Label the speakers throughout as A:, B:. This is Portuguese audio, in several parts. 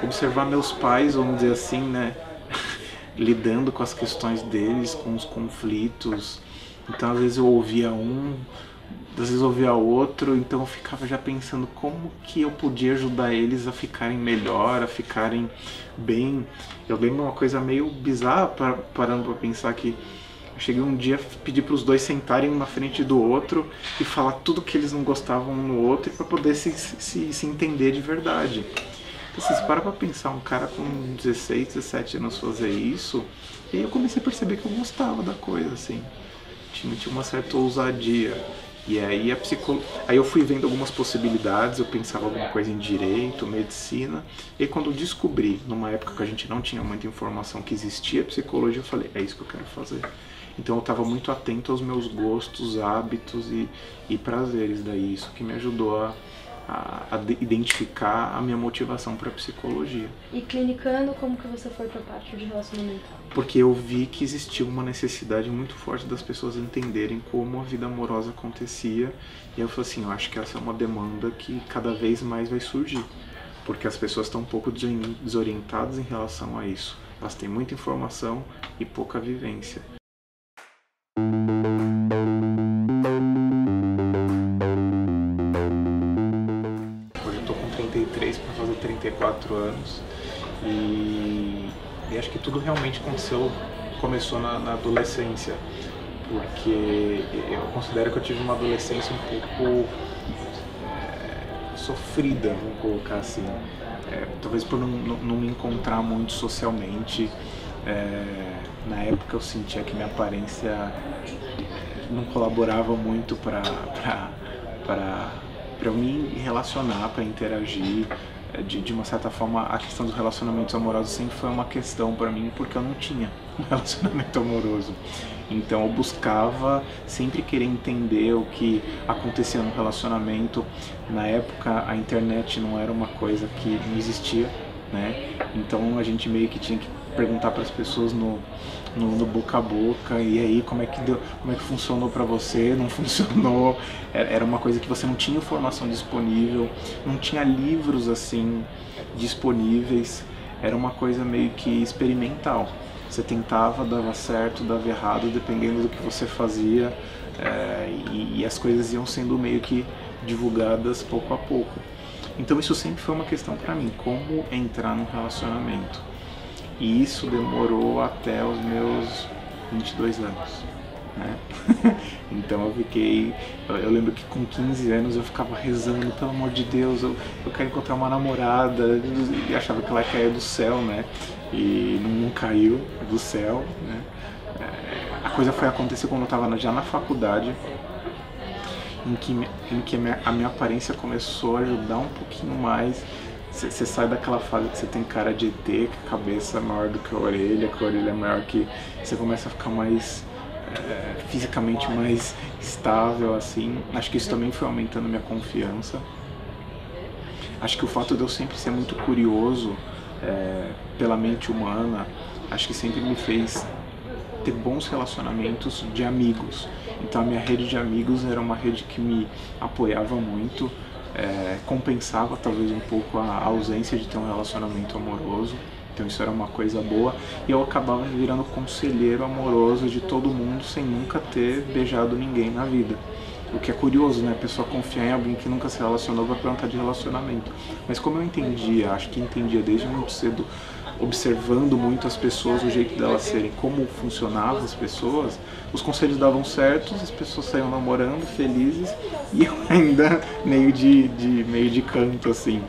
A: observar meus pais, vamos dizer assim, né, lidando com as questões deles, com os conflitos. Então às vezes eu ouvia um, às vezes eu ouvia outro, então eu ficava já pensando como que eu podia ajudar eles a ficarem melhor, a ficarem bem. Eu lembro uma coisa meio bizarra, parando para pensar que eu cheguei um dia a pedir para os dois sentarem um na frente do outro e falar tudo que eles não gostavam um no outro para poder se entender de verdade. Então, assim, se para pra pensar, um cara com 16, 17 anos fazer isso, e aí eu comecei a perceber que eu gostava da coisa, assim. Tinha uma certa ousadia. E aí aí eu fui vendo algumas possibilidades, eu pensava alguma coisa em direito, medicina, e aí quando eu descobri, numa época que a gente não tinha muita informação que existia psicologia, eu falei, é isso que eu quero fazer. Então eu estava muito atento aos meus gostos, hábitos e prazeres, daí isso que me ajudou a identificar a minha motivação para psicologia.
B: E clinicando, como que você foi para a parte de relacionamento?
A: Porque eu vi que existia uma necessidade muito forte das pessoas entenderem como a vida amorosa acontecia. E eu falei assim, eu acho que essa é uma demanda que cada vez mais vai surgir. Porque as pessoas estão um pouco desorientadas em relação a isso. Elas têm muita informação e pouca vivência. Hoje eu tô com 33 para fazer 34 anos. E acho que tudo realmente começou na adolescência, porque eu considero que eu tive uma adolescência um pouco sofrida, vamos colocar assim, talvez por não me encontrar muito socialmente. Na época eu sentia que minha aparência não colaborava muito para eu me relacionar, para interagir. De uma certa forma, a questão dos relacionamentos amorosos sempre foi uma questão para mim, porque eu não tinha um relacionamento amoroso. Então eu buscava sempre querer entender o que acontecia no relacionamento. Na época a internet não era uma coisa que não existia, né? Então a gente meio que tinha que perguntar para as pessoas no boca a boca, e aí como é que funcionou para você, não funcionou. Era uma coisa que você não tinha informação disponível, não tinha livros assim disponíveis, era uma coisa meio que experimental. Você tentava, dava certo, dava errado, dependendo do que você fazia, e as coisas iam sendo meio que divulgadas pouco a pouco. Então isso sempre foi uma questão para mim, como entrar num relacionamento. E isso demorou até os meus 22 anos, né? Então eu lembro que com 15 anos eu ficava rezando, pelo amor de Deus, eu quero encontrar uma namorada, e achava que ela ia cair do céu, né? E não caiu do céu, né? A coisa foi acontecer quando eu estava já na faculdade, em que a minha aparência começou a ajudar um pouquinho mais. Você sai daquela fase que você tem cara de ET, que a cabeça é maior do que a orelha é maior que... Você começa a ficar mais... fisicamente mais estável, assim. Acho que isso também foi aumentando minha confiança. Acho que o fato de eu sempre ser muito curioso pela mente humana, acho que sempre me fez ter bons relacionamentos de amigos. Então a minha rede de amigos era uma rede que me apoiava muito, compensava talvez um pouco a ausência de ter um relacionamento amoroso. Então isso era uma coisa boa, e eu acabava virando conselheiro amoroso de todo mundo sem nunca ter beijado ninguém na vida. O que é curioso, né? A pessoa confiar em alguém que nunca se relacionou vai perguntar de relacionamento. Mas como eu entendia, acho que entendia desde muito cedo, observando muito as pessoas, o jeito delas serem, como funcionavam as pessoas, os conselhos davam certo, as pessoas saíam namorando, felizes, e eu ainda meio de canto, assim.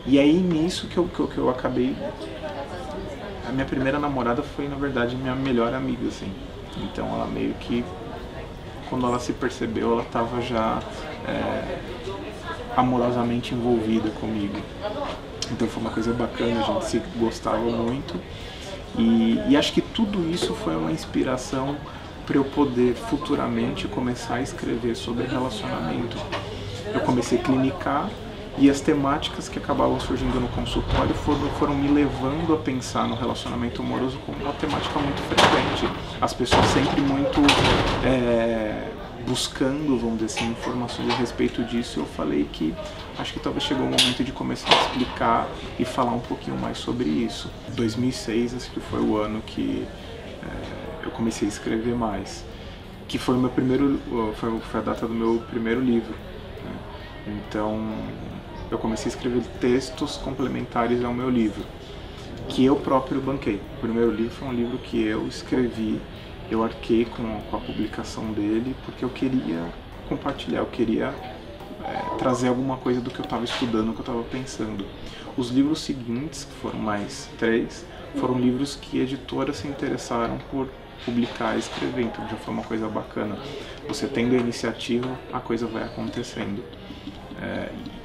A: E aí nisso que eu acabei... A minha primeira namorada foi, na verdade, minha melhor amiga, assim. Então ela meio que... Quando ela se percebeu, ela estava já amorosamente envolvida comigo. Então foi uma coisa bacana, a gente se gostava muito. E acho que tudo isso foi uma inspiração para eu poder futuramente começar a escrever sobre relacionamento. Eu comecei a clinicar, e as temáticas que acabavam surgindo no consultório foram me levando a pensar no relacionamento amoroso como uma temática muito frequente. As pessoas sempre muito buscando, vamos dizer assim, informações a respeito disso, eu falei que acho que talvez chegou o momento de começar a explicar e falar um pouquinho mais sobre isso. 2006, acho que foi o ano que eu comecei a escrever mais, que foi o meu primeiro, foi a data do meu primeiro livro, né? Então eu comecei a escrever textos complementares ao meu livro, que eu próprio banquei. O primeiro livro foi um livro que eu escrevi, eu arquei com a publicação dele, porque eu queria compartilhar, eu queria trazer alguma coisa do que eu estava estudando, do que eu estava pensando. Os livros seguintes, que foram mais 3, foram livros que editoras se interessaram por publicar e escrever, então já foi uma coisa bacana. Você tendo a iniciativa, a coisa vai acontecendo.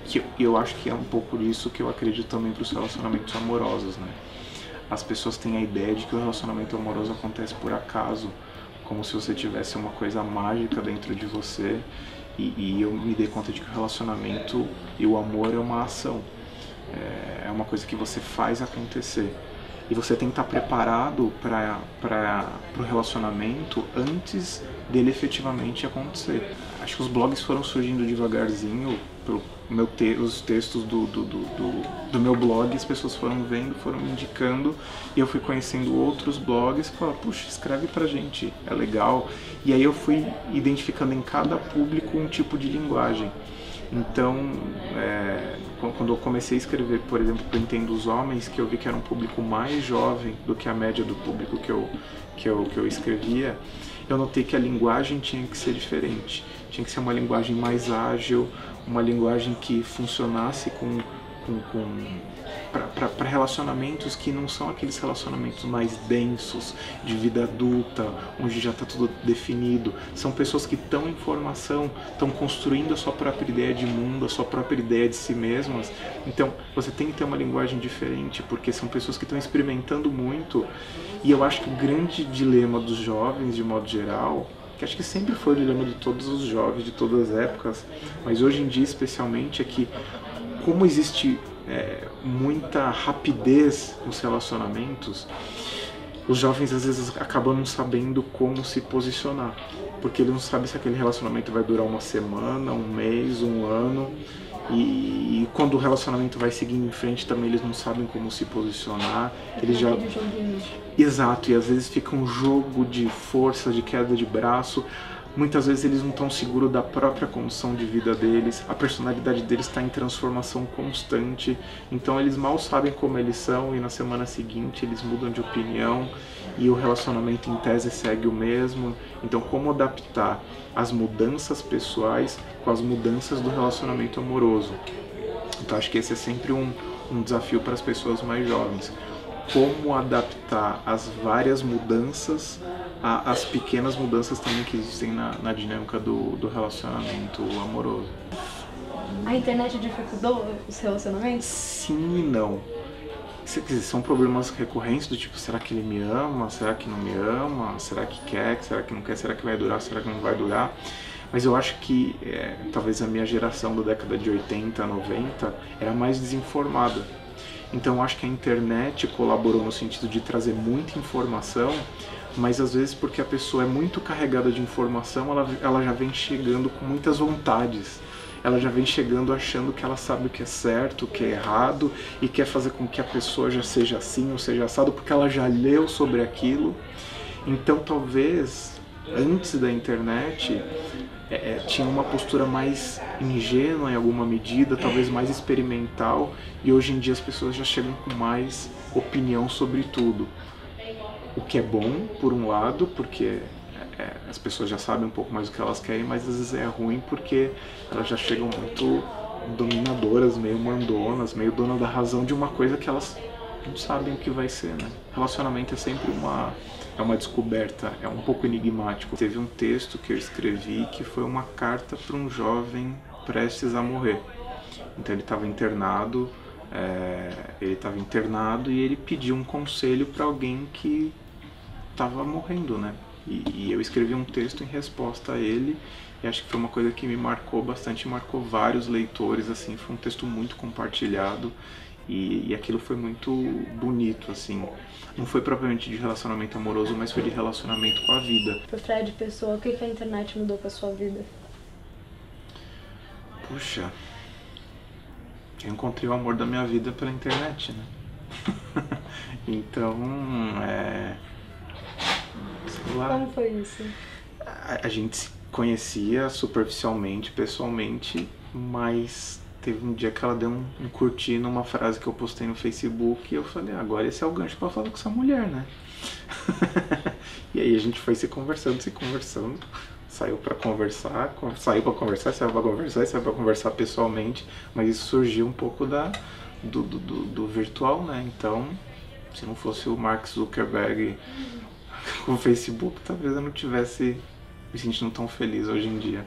A: Que eu acho que é um pouco disso que eu acredito também para os relacionamentos amorosos, né? As pessoas têm a ideia de que o relacionamento amoroso acontece por acaso, como se você tivesse uma coisa mágica dentro de você, e eu me dei conta de que o relacionamento e o amor é uma ação, é uma coisa que você faz acontecer. E você tem que estar preparado para o relacionamento antes dele efetivamente acontecer. Acho que os blogs foram surgindo devagarzinho, os textos do meu blog, as pessoas foram vendo, foram me indicando, e eu fui conhecendo outros blogs que falaram, puxa, escreve pra gente, é legal. E aí eu fui identificando em cada público um tipo de linguagem. Então, quando eu comecei a escrever, por exemplo, para Entendo os Homens, que eu vi que era um público mais jovem do que a média do público que eu escrevia, eu notei que a linguagem tinha que ser diferente. Tinha que ser uma linguagem mais ágil, uma linguagem que funcionasse para relacionamentos que não são aqueles relacionamentos mais densos, de vida adulta, onde já está tudo definido. São pessoas que estão em formação, estão construindo a sua própria ideia de mundo, a sua própria ideia de si mesmas. Então, você tem que ter uma linguagem diferente, porque são pessoas que estão experimentando muito. E eu acho que o grande dilema dos jovens, de modo geral, que acho que sempre foi o dilema de todos os jovens, de todas as épocas, mas hoje em dia especialmente, é que como existe muita rapidez nos relacionamentos, os jovens às vezes acabam não sabendo como se posicionar, porque eles não sabem se aquele relacionamento vai durar uma semana, um mês, um ano, e quando o relacionamento vai seguindo em frente também eles não sabem como se posicionar. Eles já... Exato, e às vezes fica um jogo de força, de queda de braço. Muitas vezes eles não estão seguros da própria condição de vida deles, a personalidade deles está em transformação constante, então eles mal sabem como eles são, e na semana seguinte eles mudam de opinião e o relacionamento em tese segue o mesmo. Então, como adaptar as mudanças pessoais com as mudanças do relacionamento amoroso? Então acho que esse é sempre um desafio para as pessoas mais jovens. Como adaptar as várias mudanças às pequenas mudanças também que existem na dinâmica do relacionamento amoroso.
B: A internet dificultou os relacionamentos?
A: Sim e não. São problemas recorrentes do tipo, será que ele me ama? Será que não me ama? Será que quer? Será que não quer? Será que vai durar? Será que não vai durar? Mas eu acho que talvez a minha geração da década de 80, 90 era mais desinformada. Então eu acho que a internet colaborou no sentido de trazer muita informação, mas às vezes porque a pessoa é muito carregada de informação, ela já vem chegando com muitas vontades. Ela já vem chegando achando que ela sabe o que é certo, o que é errado, e quer fazer com que a pessoa já seja assim ou seja assado, porque ela já leu sobre aquilo. Então talvez antes da internet tinha uma postura mais ingênua em alguma medida, talvez mais experimental, e hoje em dia as pessoas já chegam com mais opinião sobre tudo. O que é bom, por um lado, porque as pessoas já sabem um pouco mais o que elas querem, mas às vezes é ruim porque elas já chegam muito dominadoras, meio mandonas, meio dona da razão de uma coisa que elas não sabem o que vai ser, né? Relacionamento é sempre uma descoberta, é um pouco enigmático. Teve um texto que eu escrevi que foi uma carta para um jovem prestes a morrer. Então ele estava internado, e ele pediu um conselho para alguém que estava morrendo, né? E eu escrevi um texto em resposta a ele, e acho que foi uma coisa que me marcou bastante, marcou vários leitores, assim, foi um texto muito compartilhado, E aquilo foi muito bonito, assim. Não foi propriamente de relacionamento amoroso, mas foi de relacionamento com a vida.
B: Pro Fred Pessoa, o que a internet mudou pra sua vida?
A: Puxa, eu encontrei o amor da minha vida pela internet, né? Então, sei lá.
B: Como foi isso?
A: A gente se conhecia superficialmente, pessoalmente, mas teve um dia que ela deu um curtir numa frase que eu postei no Facebook e eu falei, agora esse é o gancho pra falar com essa mulher, né? E aí a gente foi se conversando, saiu pra conversar, saiu pra conversar pessoalmente, mas isso surgiu um pouco do virtual, né? Então, se não fosse o Mark Zuckerberg com o Facebook, talvez eu não tivesse me sentindo tão feliz hoje em dia.